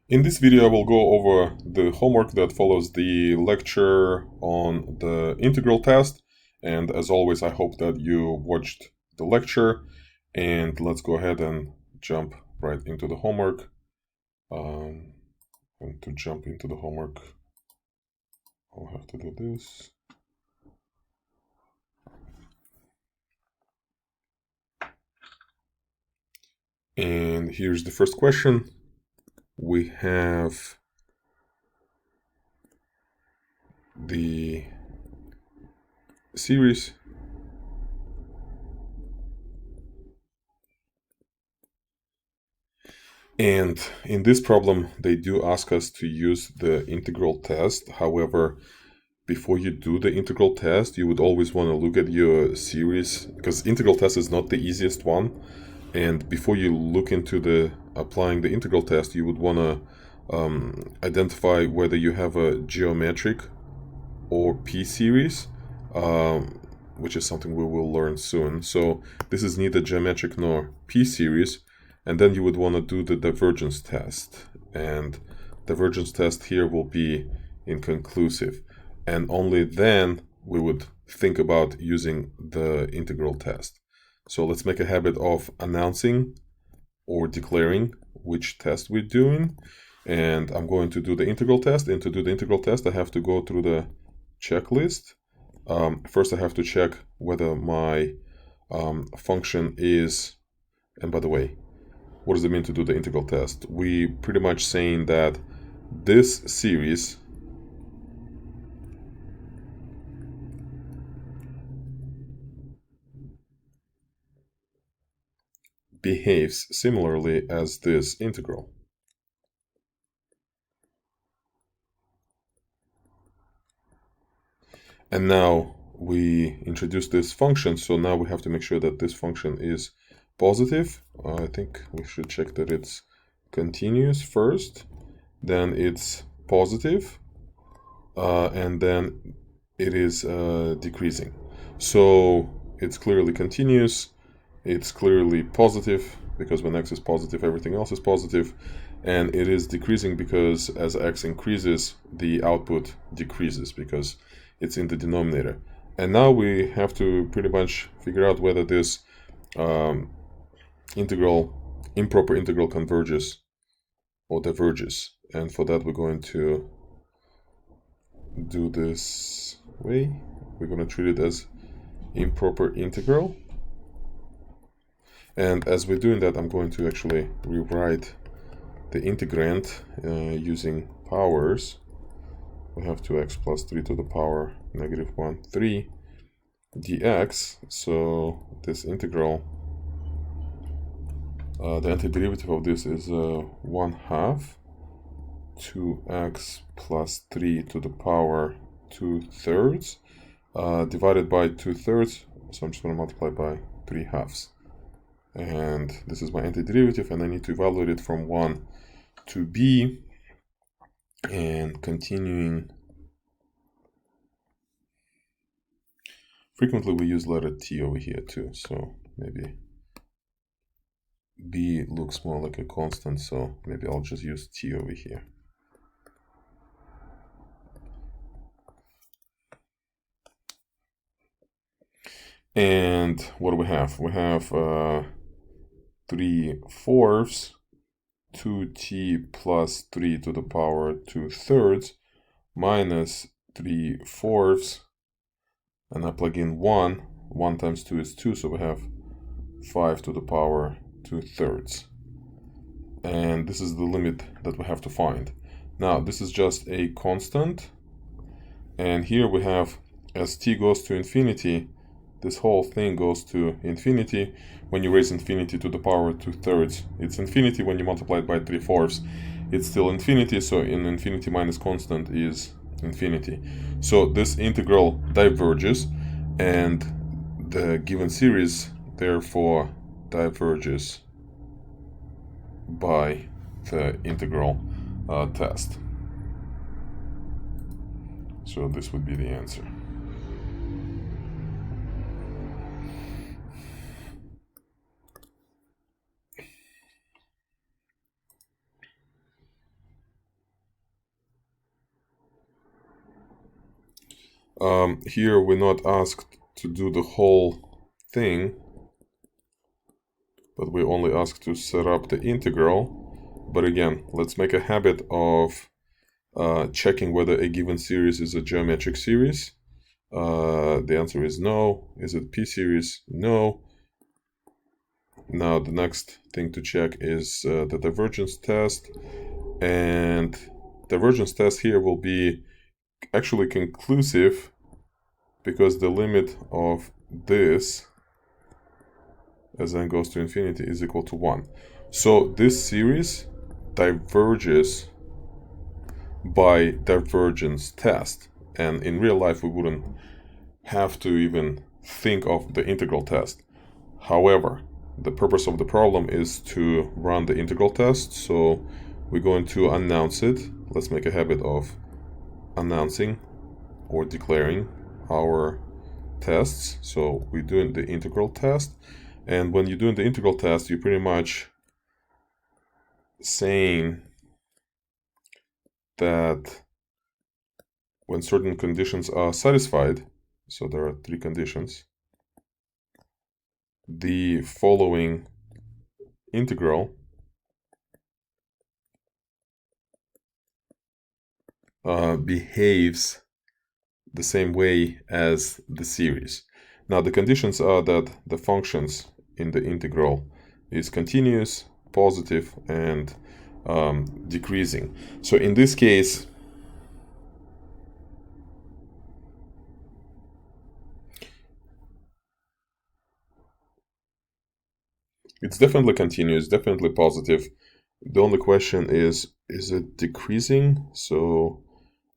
In this video, I will go over the homework that follows the lecture on the integral test. And as always, I hope that you watched the lecture. And let's go ahead and jump right into the homework. And to jump into the homework, I'll have to do this. And here's the first question. We have the series and in this problem they do ask us to use the integral test. However, before you do the integral test, you would always want to look at your series, because integral test is not the easiest one. And before you look into the applying the integral test, you would want to identify whether you have a geometric or p-series, which is something we will learn soon. So this is neither geometric nor p-series. And then you would want to do the divergence test. And divergence test here will be inconclusive. And only then we would think about using the integral test. So let's make a habit of announcing or declaring which test we're doing. And I'm going to do the integral test. And to do the integral test, I have to go through the checklist. First, I have to check whether my function is, and by the way, what does it mean to do the integral test? We pretty much saying that this series behaves similarly as this integral. And now we introduce this function, so now we have to make sure that this function is positive. I think we should check that it's continuous first, then it's positive, and then it is decreasing. So it's clearly continuous, it's clearly positive, because when x is positive, everything else is positive, and it is decreasing because as x increases, the output decreases because it's in the denominator. And now we have to pretty much figure out whether this improper integral converges or diverges. And for that, we're going to do this way. We're going to treat it as improper integral. And as we're doing that, I'm going to actually rewrite the integrand using powers. We have 2x plus 3 to the power negative 1, 3 dx. So this integral, the antiderivative of this is 1/2 2x plus 3 to the power 2/3 divided by 2/3. So I'm just going to multiply by 3/2. And this is my antiderivative, and I need to evaluate it from 1 to b. And continuing, frequently we use letter t over here too, so maybe b looks more like a constant, so maybe I'll just use t over here. And what do we have? We have 3/4 2t plus 3 to the power 2/3 minus 3/4, and I plug in 1. 1 times 2 is 2, so we have 5 to the power 2/3. And this is the limit that we have to find. Now, this is just a constant. And here we have, as t goes to infinity, this whole thing goes to infinity. When you raise infinity to the power 2/3, it's infinity. When you multiply it by 3/4, it's still infinity. So in infinity minus constant is infinity. So this integral diverges, and the given series therefore diverges by the integral test. So this would be the answer. here we're not asked to do the whole thing, but we're only asked to set up the integral. But again, let's make a habit of checking whether a given series is a geometric series. The answer is no. Is it p-series? No. Now the next thing to check is the divergence test, and divergence test here will be actually conclusive because the limit of this as n goes to infinity is equal to 1. So this series diverges by divergence test, and in real life we wouldn't have to even think of the integral test. However, the purpose of the problem is to run the integral test, so we're going to announce it. Let's make a habit of announcing or declaring our tests. So we're doing the integral test, and when you're doing the integral test, you're pretty much saying that when certain conditions are satisfied, so there are 3 conditions, the following integral behaves the same way as the series. Now the conditions are that the functions in the integral is continuous, positive, and decreasing. So in this case, it's definitely continuous, definitely positive. The only question is it decreasing? So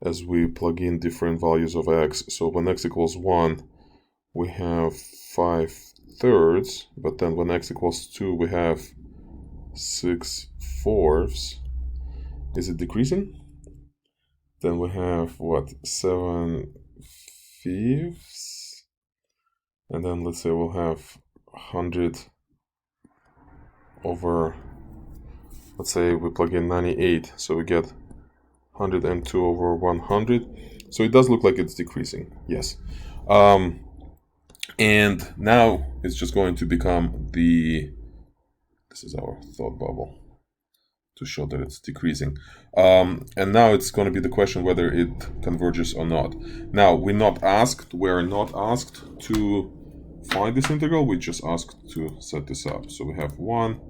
as we plug in different values of x, so when x equals 1, we have 5/3, but then when x equals 2, we have 6/4. Is it decreasing? Then we have, what, 7/5? And then let's say we'll have 100 over, let's say we plug in 98, so we get 102 over 100. So it does look like it's decreasing, yes. And now it's just going to become this is our thought bubble to show that it's decreasing. And now it's going to be the question whether it converges or not. Now we're not asked to find this integral, we just asked to set this up. So we have 1,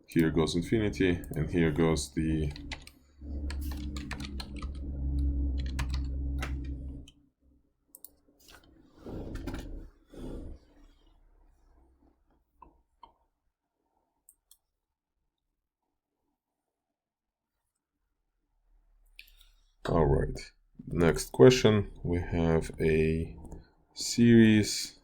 here goes infinity, and here goes the all right, next question. We have a series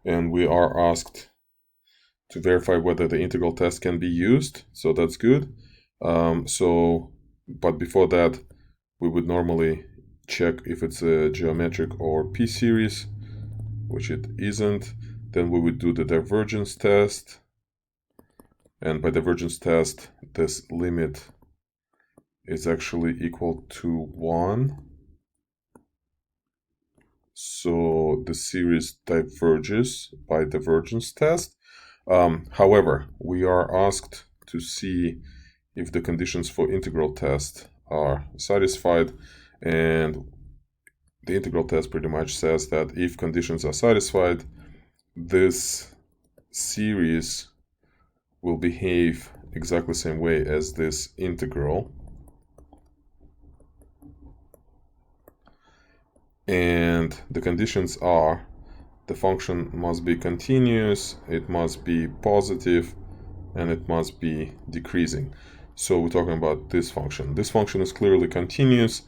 and we are asked to verify whether the integral test can be used, so that's good. But before that, we would normally check if it's a geometric or p-series, which it isn't. Then we would do the divergence test, and by divergence test, this limit is actually equal to 1. So the series diverges by divergence test. However, we are asked to see if the conditions for integral test are satisfied, and the integral test pretty much says that if conditions are satisfied, this series will behave exactly the same way as this integral. And the conditions are the function must be continuous, it must be positive, and it must be decreasing. So we're talking about this function. This function is clearly continuous,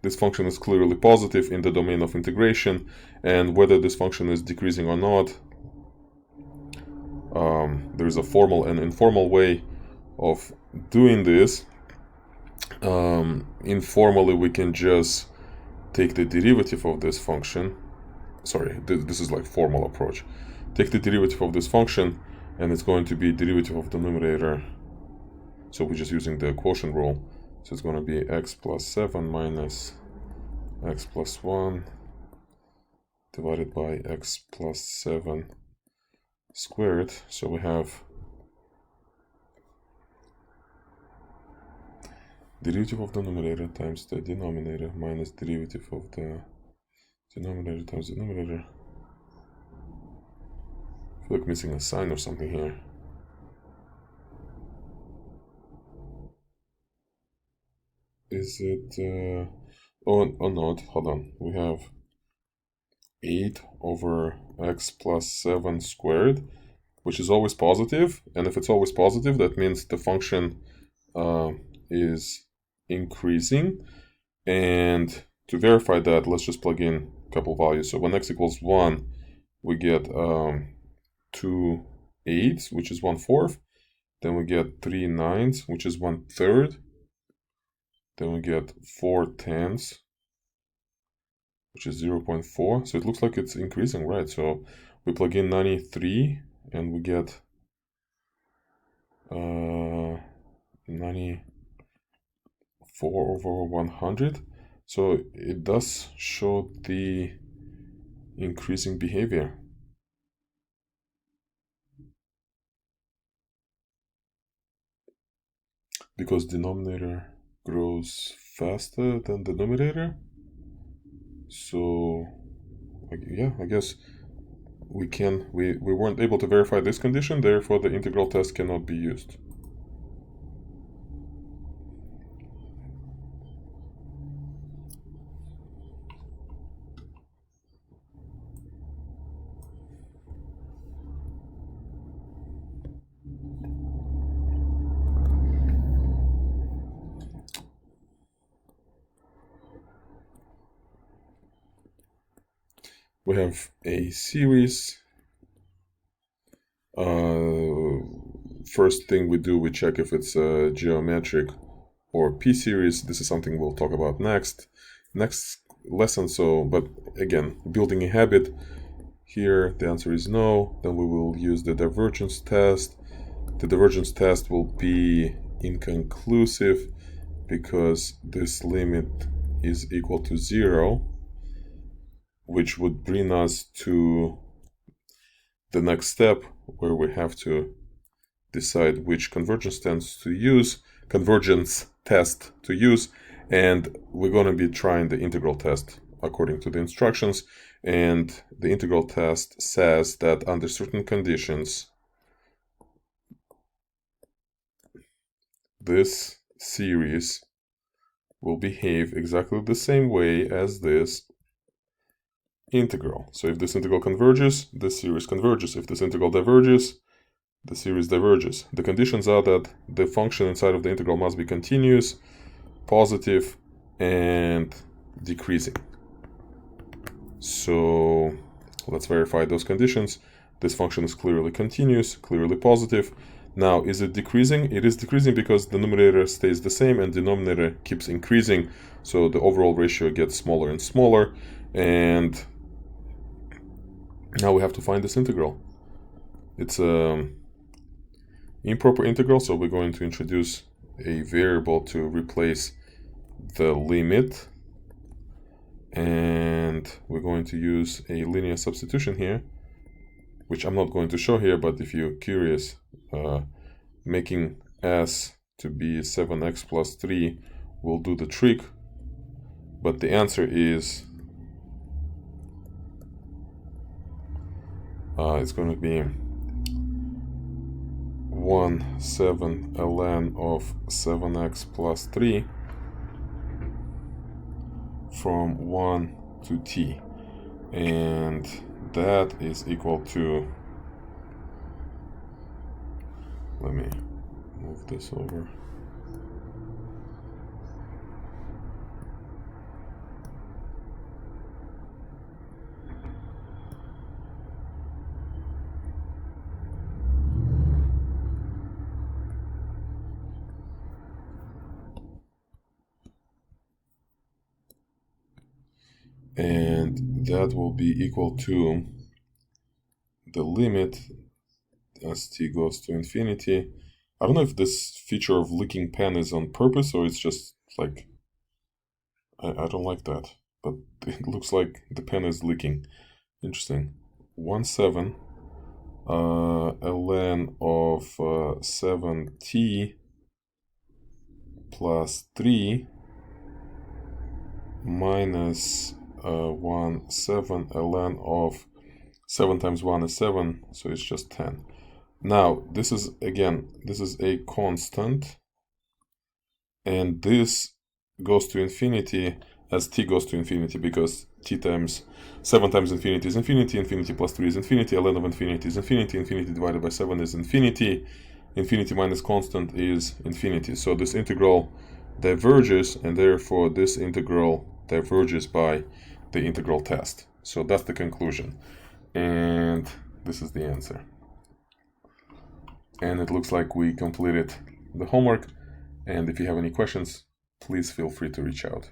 this function is clearly positive in the domain of integration, and whether this function is decreasing or not, there is a formal and informal way of doing this. Informally, we can just take the derivative of this function. Sorry, this is like formal approach. Take the derivative of this function, and it's going to be derivative of the numerator. So we're just using the quotient rule. So it's going to be x plus 7 minus x plus 1 divided by x plus 7 squared. So we have derivative of the numerator times the denominator minus derivative of the denominator times the numerator. I feel like missing a sign or something here. Is it, oh no, hold on. We have 8 over x plus 7 squared, which is always positive. And if it's always positive, that means the function is increasing. And to verify that, let's just plug in a couple values. So when x equals 1, we get 2 eighths, which is 1/4. Then we get 3 nines, which is 1/3. Then we get 4 tenths, which is 0.4. So it looks like it's increasing, right? So we plug in 93 and we get 94 over 100. So it does show the increasing behavior. Because denominator grows faster than the numerator. So yeah, I guess we weren't able to verify this condition, therefore the integral test cannot be used. We have a series. First thing we do, we check if it's a geometric or p-series. This is something we'll talk about next lesson. So, but again, building a habit. Here the answer is no. Then we will use the divergence test. The divergence test will be inconclusive because this limit is equal to 0, which would bring us to the next step where we have to decide which convergence test to use, and we're going to be trying the integral test according to the instructions. And the integral test says that under certain conditions, this series will behave exactly the same way as this integral. So if this integral converges, this series converges. If this integral diverges, the series diverges. The conditions are that the function inside of the integral must be continuous, positive, and decreasing. So let's verify those conditions. This function is clearly continuous, clearly positive. Now, is it decreasing? It is decreasing because the numerator stays the same and the denominator keeps increasing. So the overall ratio gets smaller and smaller. And now we have to find this integral. It's an improper integral, so we're going to introduce a variable to replace the limit. And we're going to use a linear substitution here, which I'm not going to show here, but if you're curious, making s to be 7x plus 3 will do the trick. But the answer is it's going to be 1/7 ln of 7x plus 3 from 1 to t, and that is equal to, let me move this over, and that will be equal to the limit as t goes to infinity I don't know if this feature of leaking pen is on purpose or it's just like, I don't like that, but it looks like the pen is leaking. Interesting. 1/7 ln of 7t plus 3 minus 1/7 ln of 7 times 1 is 7, so it's just 10. Now, this is, again, this is a constant, and this goes to infinity as t goes to infinity, because t times 7 times infinity is infinity, infinity plus 3 is infinity, ln of infinity is infinity, infinity divided by 7 is infinity, infinity minus constant is infinity. So this integral diverges, and therefore this integral diverges by the integral test. So that's the conclusion. And this is the answer. And it looks like we completed the homework. And if you have any questions, please feel free to reach out.